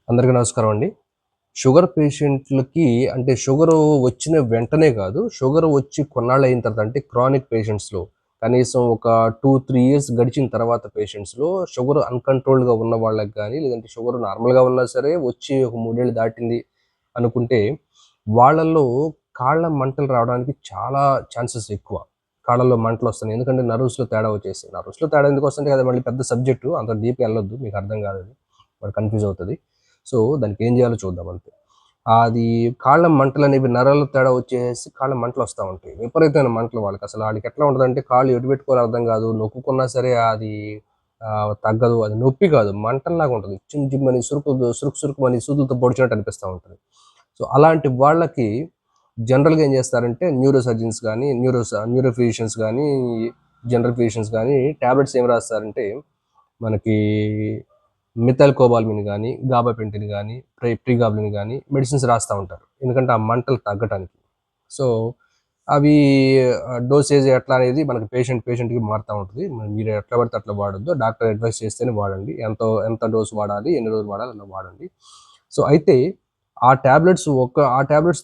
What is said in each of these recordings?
అందరికీ నమస్కారం అండి. షుగర్ పేషెంట్‌లకి అంటే షుగరు వచ్చిన వెంటనే కాదు, షుగర్ వచ్చి కొన్నాళ్ళయిన తర్వాత అంటే క్రానిక్ పేషెంట్స్‌లో కనీసం ఒక 2, 3 ఇయర్స్ గడిచిన తర్వాత పేషెంట్స్‌లో షుగర్ అన్‌కంట్రోల్డ్‌గా ఉన్న వాళ్ళకి గానీ, లేదంటే షుగర్ నార్మల్‌గా ఉన్నా సరే వచ్చి ఒక 3 ఏళ్ళు దాటింది అనుకుంటే, వాళ్ళల్లో కాళ్ళ మంటలు రావడానికి చాలా ఛాన్సెస్ ఎక్కువ. కాళ్ళలో మంటలొస్తున్నాయి. ఎందుకంటే నర్వ్స్‌లో తేడా వచ్చేసి. నర్వ్స్‌లో తేడా ఎందుకొస్తుందంటే అది మళ్ళీ పెద్ద సబ్జెక్టు. అంత డీప్‌గా ఎళ్ళొద్దు. మీకు అర్థం కాదది. మరి కన్‌ఫ్యూజ్ అవుతది. సో, దానికేం జేయాలో చూద్దాం అంతే. అది కాళ్ళ మంటలనేవి నరాల తేడా వచ్చేసి కాళ్ళ మంటలొస్తా ఉంటాయి. విపరీతమైన మంటలు వాళ్ళకసలు. ఆళ్ళకెట్లా ఉంటదంటే కాళ్ళు ఎటు పెట్టుకోవాలో అర్థం గాదు. నొక్కుకున్నా సరే అది తగ్గదు. అది నొప్పి కాదు మంటల్లాగా ఉంటది. చిమ్ చిమ్మని సురుకుమని సూదులతో పొడిచినట్టు అనిపిస్తా ఉంటది. సో, అలాంటి వాళ్ళకి జనరల్‌గా ఏం జేస్తారంటే న్యూరో సర్జన్స్ గానీ, న్యూరో ఫిజిషియన్స్ గానీ, జనరల్ ఫిజిషియన్స్ గానీ టాబ్లెట్స్ ఏం రాస్తారంటే మనకి మిథైల్ కోబాల్మిన్ గానీ, గాబాపెంటిన్ గానీ, ప్రిగాబ్లిన్ గానీ మెడిసిన్స్ రాస్తా ఉంటారు. ఎందుకంటే ఆ మంటలు తగ్గటానికి. సో, అవి డోసేజ్ ఎట్లా అనేది మనకి పేషెంట్‌కి మారుతా ఉంటది. మీరు ఎట్లా పడితే అట్లా వాడొద్దు. డాక్టర్ అడ్వైస్ చేస్తేనే వాడండి. ఎంత డోస్ వాడాలి, ఎన్ని రోజులు వాడాలి అలా వాడండి. సో, అయితే ఆ టాబ్లెట్స్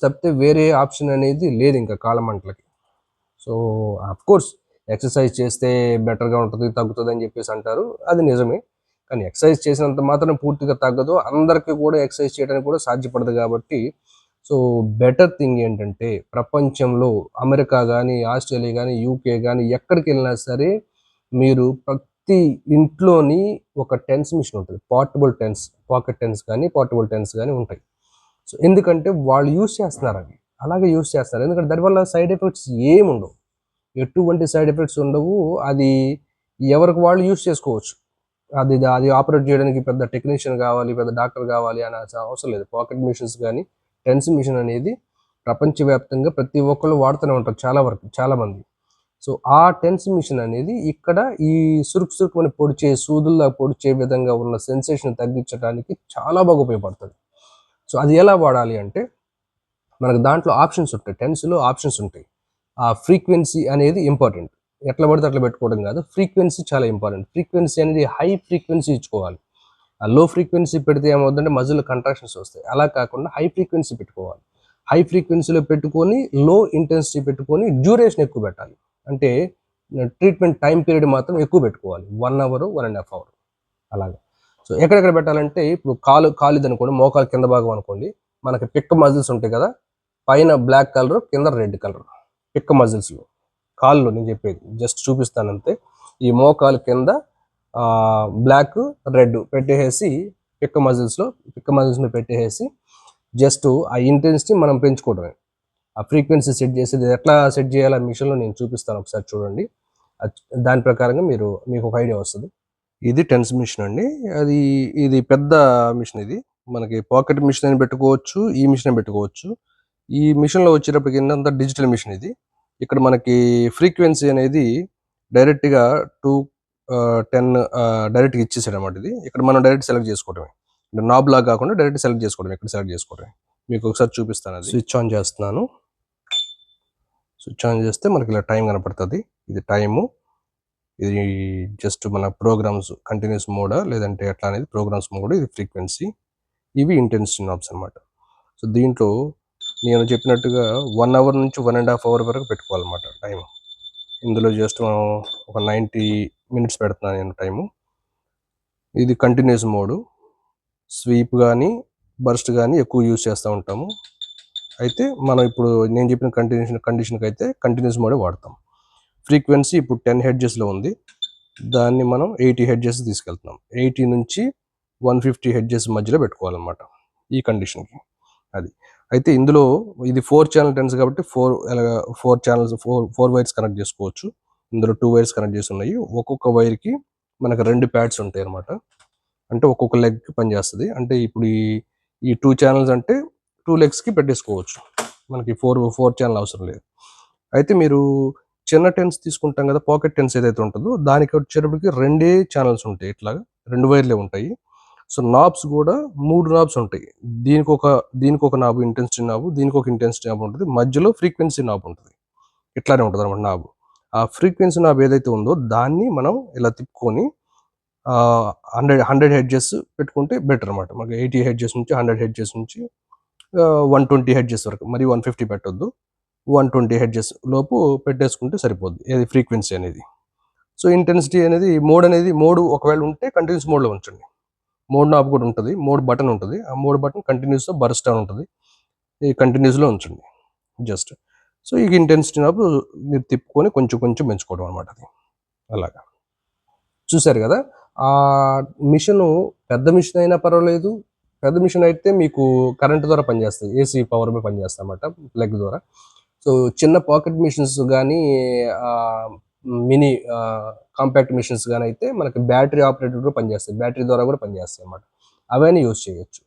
తప్పితే వేరే ఆప్షన్ అనేది లేదింక కాళ్ళ మంటలకి. సో, ఆఫ్‌కోర్స్ ఎక్సర్‌సైజ్ చేస్తే బెటర్‌గా ఉంటది, తగ్గుతదని జెప్పేసి అంటారు. అది నిజమే. కానీ ఎక్సర్‌సైజ్ చేసినంత మాత్రాన పూర్తిగా తగ్గదు. అందరికి కూడా ఎక్సర్‌సైజ్ చేయడానికి కూడా సాధ్యపడదు గాబట్టి, సో, బెటర్ థింగ్ ఏంటంటే ప్రపంచంలో అమెరికా గాని, ఆస్ట్రేలియా గాని, యూకే గాని ఎక్కడికెళ్ళినా సరే మీరు ప్రతి ఇంట్లోని ఒక టెన్స్ మిషన్ ఉంటది. పోర్టబుల్ టెన్స్, పాకెట్ టెన్స్ గాని, పోర్టబుల్ టెన్స్ గాని ఉంటాయి. సో, ఎందుకంటే వాళ్ళు యూజ్ చేస్తున్నారవి. అలాగే యూజ్ చేస్తారు. ఎందుకంటే దానివల్ల సైడ్ ఎఫెక్ట్స్ ఏముండవు. ఎటువంటి సైడ్ ఎఫెక్ట్స్ ఉండవు. అది ఎవరికి వాళ్ళు యూజ్ చేసుకోవచ్చు. అది ఆపరేట్ చేయడానికి పెద్ద టెక్నీషియన్ గావాలి, పెద్ద డాక్టర్ గావాలి అనాల్సిన అవసరం లేదు. పాకెట్ మిషన్స్ గానీ, టెన్స్ మిషన్ అనేది ప్రపంచవ్యాప్తంగా ప్రతి ఒక్కళ్ళు వాడుతూనే ఉంటారు చాలా వరకు, చాలామంది. సో, ఆ టెన్స్ మిషన్ అనేది ఇక్కడ ఈ సురుకుమని పొడిచే, సూదుల్లా పొడిచే విధంగా ఉన్న సెన్సేషన్ తగ్గించడానికి చాలా బాగా ఉపయోగపడుతది. సో, అది ఎలా వాడాలి అంటే మనకు దాంట్లో ఆప్షన్స్ ఉంటాయి. టెన్స్‌లో ఆప్షన్స్ ఉంటాయి. ఆ ఫ్రీక్వెన్సీ అనేది ఇంపార్టెంట్. ఎట్లా పడితే అట్లా పెట్టుకోవడం కాదు. ఫ్రీక్వెన్సీ చాలా ఇంపార్టెంట్. ఫ్రీక్వెన్సీ అనేది హై ఫ్రీక్వెన్సీ ఇచ్చుకోవాలి. ఆ లో ఫ్రీక్వెన్సీ పెడితే ఏమవుద్దంటే మజిల్ కంట్రాక్షన్స్ వస్తాయి. అలా కాకుండా హై ఫ్రీక్వెన్సీ పెట్టుకోవాలి. హై ఫ్రీక్వెన్సీలో పెట్టుకొని లో ఇంటెన్సిటీ పెట్టుకొని డ్యూరేషన్ ఎక్కువ పెట్టాలి. అంటే ట్రీట్మెంట్ టైమ్ పీరియడ్ మాత్రం ఎక్కువ పెట్టుకోవాలి. 1 అవర్, 1 ½ అవర్ అలాగా. సో, ఎక్కడెక్కడ పెట్టాలంటే ఇప్పుడు కాలిదనుకోండి, మోకాలు కింద భాగం అనుకోండి. మనకి పిక్క మజిల్స్ ఉంటాయి కదా! పైన బ్లాక్ కలర్, కింద రెడ్ కలర్. పిక్క మజిల్స్‌లో. కాళ్ళు నేను చెప్పేది. జస్ట్ చూపిస్తానంతే. ఈ మోకాలు కింద బ్లాక్, రెడ్ పెట్టేసేసి పిక్క మజిల్స్ మీద పెట్టేసేసి జస్ట్ ఆ ఇంటెన్సిటీ మనం పెంచుకోవడమే. ఆ ఫ్రీక్వెన్సీ సెట్ చేసేది ఎట్లా సెట్ చేయాలో ఆ మిషన్‌లో నేను చూపిస్తాను ఒకసారి చూడండి. దాని ప్రకారంగా మీకు ఒక ఐడియా వస్తది. ఇది టెన్స్ మిషన్ అండి. అది ఇది పెద్ద మిషన్ ఇది. మనకి పాకెట్ మిషన్ అని పెట్టుకోవచ్చు. ఈ మిషన్ అని పెట్టుకోవచ్చు. ఈ మిషన్‌లో వచ్చేటప్పటికి ఏంటంటే డిజిటల్ మిషన్ ఇది. ఇక్కడ మనకి ఫ్రీక్వెన్సీ అనేది డైరెక్ట్‌గా 2 10 డైరెక్ట్‌గా ఇచ్చేసాడన్నమాట ఇది. ఇక్కడ మనం డైరెక్ట్ సెలెక్ట్ చేసుకోవడమే. నాబ్‌లాగా కాకుండా డైరెక్ట్ సెలెక్ట్ చేసుకోవడమే. ఇక్కడ సెలెక్ట్ చేసుకోవడమే. మీకు ఒకసారి చూపిస్తాను అది. స్విచ్ ఆన్ చేస్తున్నాను. స్విచ్ ఆన్ చేస్తే మనకి ఇలా టైం కనపడుతది. ఇది టైము. ఇది జస్ట్ మన ప్రోగ్రామ్స్ కంటిన్యూస్ మోడా లేదంటే ఎట్లా అనేది ప్రోగ్రామ్స్ మోడ్, ఇది ఫ్రీక్వెన్సీ, ఇవి ఇంటెన్సిటీ నాబ్స్ అనమాట. సో, దీంట్లో నేను చెప్పినట్టుగా 1 అవర్ నుంచి 1 ½ అవర్ వరకు పెట్టుకోవాలన్నమాట టైం. ఇందులో జస్ట్ మనం ఒక 90 మినిట్స్ పెడుతున్నాను నేను టైము. ఇది కంటిన్యూస్ మోడు. స్వీప్ గానీ, బర్స్ట్ గానీ ఎక్కువ యూజ్ చేస్తూ ఉంటాము. అయితే మనం ఇప్పుడు నేను చెప్పిన కండిషన్‌కైతే కంటిన్యూస్ మోడే వాడతాం. ఫ్రీక్వెన్సీ ఇప్పుడు 10 హెర్ట్జ్‌లో ఉంది. దాన్ని మనం 80 హెర్ట్జ్ తీసుకెళ్తున్నాం. 80 నుంచి 150 హెర్ట్జ్ మధ్యలో పెట్టుకోవాలన్నమాట ఈ కండిషన్‌కి. అది. అయితే ఇందులో ఇది 4 ఛానెల్ టెన్స్ కాబట్టి 4 ఛానెల్స్ 4 వైర్స్ కనెక్ట్ చేసుకోవచ్చు. ఇందులో 2 వైర్స్ కనెక్ట్ చేసి ఉన్నాయి. ఒక్కొక్క వైర్‌కి మనకు 2 ప్యాడ్స్ ఉంటాయన్నమాట. అంటే ఒక్కొక్క లెగ్‌కి పనిచేస్తది. అంటే ఇప్పుడు ఈ 2 ఛానెల్స్ అంటే 2 లెగ్స్‌కి పెట్టేసుకోవచ్చు. మనకి 4 ఛానెల్ అవసరం లేదు. అయితే మీరు చిన్న టెన్స్ తీసుకుంటాం కదా! పాకెట్ టెన్స్ ఏదైతే ఉంటదో దానికి వచ్చేటప్పటికి 2 ఛానెల్స్ ఉంటాయి ఇట్లాగా. 2 వైర్లే ఉంటాయి. సో, నాబ్స్ గూడా 3 నాబ్స్ ఉంటాయి. దీనికొక నాబ్ ఇంటెన్సిటీ నాబ్, దీనికొక ఇంటెన్సిటీ నాబ్ ఉంటది. మధ్యలో ఫ్రీక్వెన్సీ నాబ్ ఉంటది. ఇట్లానే ఉంటదనమాట నాబ్. ఆ ఫ్రీక్వెన్సీ నాబ్ ఏదైతే ఉందో దాన్ని మనం ఇలా తిప్పుకొని 100 హెడ్జెస్ పెట్టుకుంటే బెటర్ అనమాట. మనకి 80 హెడ్జెస్ నుంచి 100 హెడ్జెస్ నుంచి 120 హెడ్జెస్ వరకు, మరి 150 పెట్టొద్దు. 120 హెడ్జెస్ లోపు పెట్టేసుకుంటే సరిపోద్ది. ఏది ఫ్రీక్వెన్సీ అనేది. సో ఇంటెన్సిటీ అనేది మోడ్ ఒకవేళ ఉంటే కంటిన్యూస్ మోడ్లో ఉంచండి. మోడ్ నాబ్ కూడా ఉంటుంది, మోడ్ బటన్ ఉంటుంది. ఆ మోడ్ బటన్ కంటిన్యూస్గా బర్స్ట్ అని ఉంటుంది, ఈ కంటిన్యూస్లో ఉంచండి జస్ట్. సో ఈ ఇంటెన్సిటీ నాబ్ మీరు తిప్పుకొని కొంచెం కొంచెం పెంచుకోవడం అనమాట. అది అలాగా చూశారు కదా. ఆ మిషను పెద్ద మిషన్ అయినా పర్వాలేదు. పెద్ద మిషన్ అయితే మీకు కరెంట్ ద్వారా పనిచేస్తాయి, ఏసీ పవర్ మీద పనిచేస్తాయి అన్నమాట, ప్లగ్ ద్వారా. సో చిన్న పాకెట్ మిషన్స్ కానీ మినీ కాంపాక్ట్ మిషన్స్ కానీ అయితే మనకి బ్యాటరీ ఆపరేటెడ్ కూడా పనిచేస్తాయి, బ్యాటరీ ద్వారా కూడా పనిచేస్తాయి అన్నమాట. అవన్నీ యూజ్ చేయొచ్చు.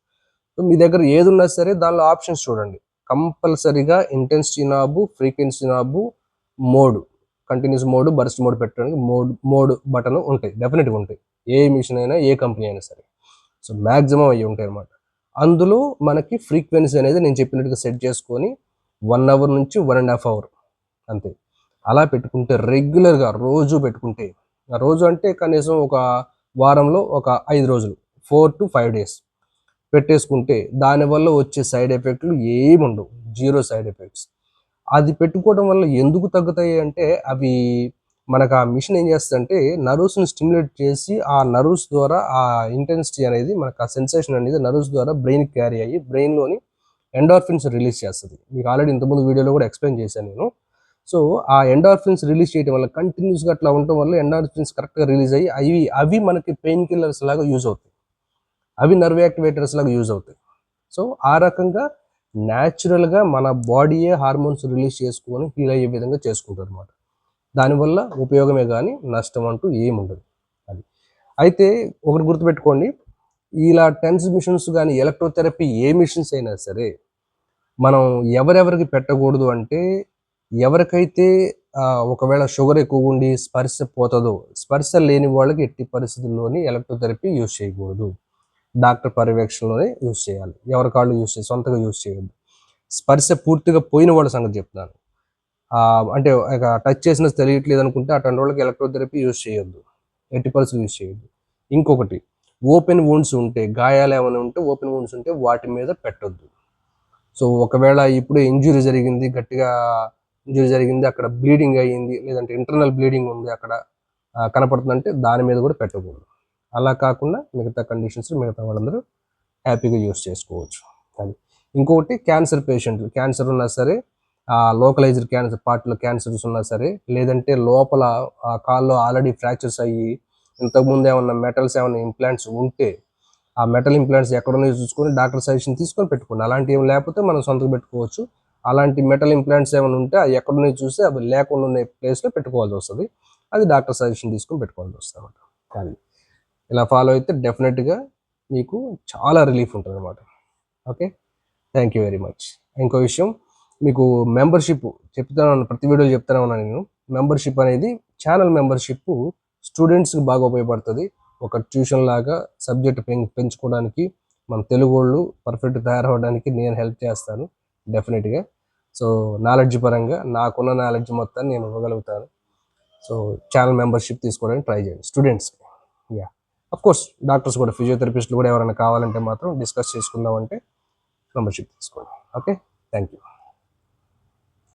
సో మీ దగ్గర ఏది ఉన్నా సరే దానిలో ఆప్షన్స్ చూడండి. కంపల్సరీగా intensity knob, frequency knob, mode, continuous mode, burst mode పెట్టడానికి మోడ్ బటన్ ఉంటాయి, డెఫినెట్గా ఉంటాయి. ఏ మిషన్ అయినా ఏ కంపెనీ అయినా సరే. సో మ్యాక్సిమం అవి ఉంటాయి అన్నమాట. అందులో మనకి ఫ్రీక్వెన్సీ అనేది నేను చెప్పినట్టుగా సెట్ చేసుకొని 1 అవర్ నుంచి 1.5 అవర్ అంతే. అలా పెట్టుకుంటే రెగ్యులర్గా రోజు పెట్టుకుంటే, రోజు అంటే కనీసం ఒక వారంలో ఒక 5 రోజులు, 4 to 5 days పెట్టేసుకుంటే దానివల్ల వచ్చే సైడ్ ఎఫెక్ట్లు ఏముండవు, జీరో సైడ్ ఎఫెక్ట్స్. అది పెట్టుకోవడం వల్ల ఎందుకు తగ్గుతాయి అంటే, అవి మనకు ఆ మిషన్ ఏం చేస్తుందంటే నర్వ్స్ని స్టిమ్యులేట్ చేసి ఆ నర్వ్స్ ద్వారా ఆ ఇంటెన్సిటీ అనేది, మనకు ఆ సెన్సేషన్ అనేది నర్వ్స్ ద్వారా బ్రెయిన్కి క్యారీ అయ్యి బ్రెయిన్లోని ఎండార్ఫిన్స్ రిలీజ్ చేస్తుంది. మీకు ఆల్రెడీ ఇంతకుముందు వీడియోలో కూడా ఎక్స్ప్లెయిన్ చేశాను నేను. సో ఆ ఎండార్ఫిన్స్ రిలీజ్ చేయడం వల్ల, కంటిన్యూస్గా అట్లా ఉండటం వల్ల ఎండార్ఫిన్స్ కరెక్ట్గా రిలీజ్ అయ్యి అవి మనకి పెయిన్ కిల్లర్స్ లాగా యూజ్ అవుతాయి, అవి నర్వ్ యాక్టివేటర్స్ లాగా యూజ్ అవుతాయి. సో ఆ రకంగా న్యాచురల్గా మన బాడీయే హార్మోన్స్ రిలీజ్ చేసుకొని హీల్ అయ్యే విధంగా చేసుకుంటారు అనమాట. దానివల్ల ఉపయోగమే కానీ నష్టం అంటూ ఏముండదు. అది అయితే ఒకటి గుర్తుపెట్టుకోండి, ఇలా టెన్స్ మిషన్స్ కానీ ఎలక్ట్రోథెరపీ ఏ మిషన్స్ అయినా సరే మనం ఎవరెవరికి పెట్టకూడదు అంటే, ఎవరికైతే ఒకవేళ షుగర్ ఎక్కువ ఉండి స్పర్శ పోతుందో, స్పర్శ లేని వాళ్ళకి ఎట్టి పరిస్థితుల్లోని ఎలక్ట్రోథెరపీ యూజ్ చేయకూడదు. డాక్టర్ పర్యవేక్షణలోనే యూజ్ చేయాలి, ఎవరి కాళ్ళు యూజ్ చేయాలి, సొంతగా యూజ్ చేయొద్దు. స్పర్శ పూర్తిగా పోయిన వాళ్ళ సంగతి చెప్తున్నాను. అంటే ఇక టచ్ చేసినా తెలియట్లేదు అనుకుంటే అటువంటి వాళ్ళకి ఎలక్ట్రోథెరపీ యూజ్ చేయొద్దు, ఎట్టి పరిస్థితులు యూజ్ చేయొద్దు. ఇంకొకటి, ఓపెన్ వూండ్స్ ఉంటే, గాయాలు ఏమైనా ఉంటే, ఓపెన్ వూండ్స్ ఉంటే వాటి మీద పెట్టొద్దు. సో ఒకవేళ ఇప్పుడు ఇంజురీ జరిగింది, గట్టిగా ఇంజురీ జరిగింది, అక్కడ బ్లీడింగ్ అయ్యింది, లేదంటే ఇంటర్నల్ బ్లీడింగ్ ఉంది అక్కడ కనపడుతుందంటే దాని మీద కూడా పెట్టకూడదు. అలా కాకుండా మిగతా కండిషన్స్ మిగతా వాళ్ళందరూ హ్యాపీగా యూస్ చేసుకోవచ్చు. అది ఇంకొకటి, క్యాన్సర్ పేషెంట్లు, క్యాన్సర్ ఉన్నా సరే, లోకలైజ్డ్ క్యాన్సర్, పార్ట్లో క్యాన్సర్స్ ఉన్నా సరే, లేదంటే లోపల కాల్లో ఆల్రెడీ ఫ్రాక్చర్స్ అయ్యి ఇంతకుముందు ఏమన్నా మెటల్స్ ఏమన్నా ఇంప్లాంట్స్ ఉంటే ఆ మెటల్ ఇంప్లాంట్స్ ఎక్కడున్నాయో చూసుకొని డాక్టర్ సజెషన్ తీసుకొని పెట్టుకోండి. అలాంటి ఏం లేకపోతే మనం సొంతగా పెట్టుకోవచ్చు. అలాంటి మెటల్ ఇంప్లాంట్స్ ఏమైనా ఉంటే అవి ఎక్కడున్నాయో చూసి అవి లేకుండా ఉన్న ప్లేస్లో పెట్టుకోవాల్సి వస్తుంది. అది డాక్టర్ సజెషన్ తీసుకొని పెట్టుకోవాల్సి వస్తుంది అనమాట. కానీ ఇలా ఫాలో అయితే డెఫినెట్గా మీకు చాలా రిలీఫ్ ఉంటుంది అనమాట. Okay, thank you very much. ఇంకో విషయం, మీకు మెంబర్షిప్ చెప్తాను, ప్రతి వీడియోలో చెప్తానే ఉన్నాను నేను. మెంబర్షిప్ అనేది, ఛానల్ మెంబర్షిప్ స్టూడెంట్స్కి బాగా ఉపయోగపడుతుంది. ఒక ట్యూషన్ లాగా సబ్జెక్ట్ పెంచుకోవడానికి, మన తెలుగు వాళ్ళు పర్ఫెక్ట్ తయారవడానికి నేను హెల్ప్ చేస్తాను డెఫినెట్గా. సో నాలెడ్జ్ పరంగా నాకున్న నాలెడ్జ్ మొత్తాన్ని నేను ఇవ్వగలుగుతాను. సో ఛానల్ మెంబర్షిప్ తీసుకోవడానికి ట్రై చేయండి స్టూడెంట్స్కి. యా, అఫ్ కోర్స్ డాక్టర్స్ కూడా, ఫిజియోథెరపిస్టులు కూడా ఎవరైనా కావాలంటే మాత్రం డిస్కస్ చేసుకుందామంటే మెంబర్షిప్ తీసుకోండి. Okay, thank you.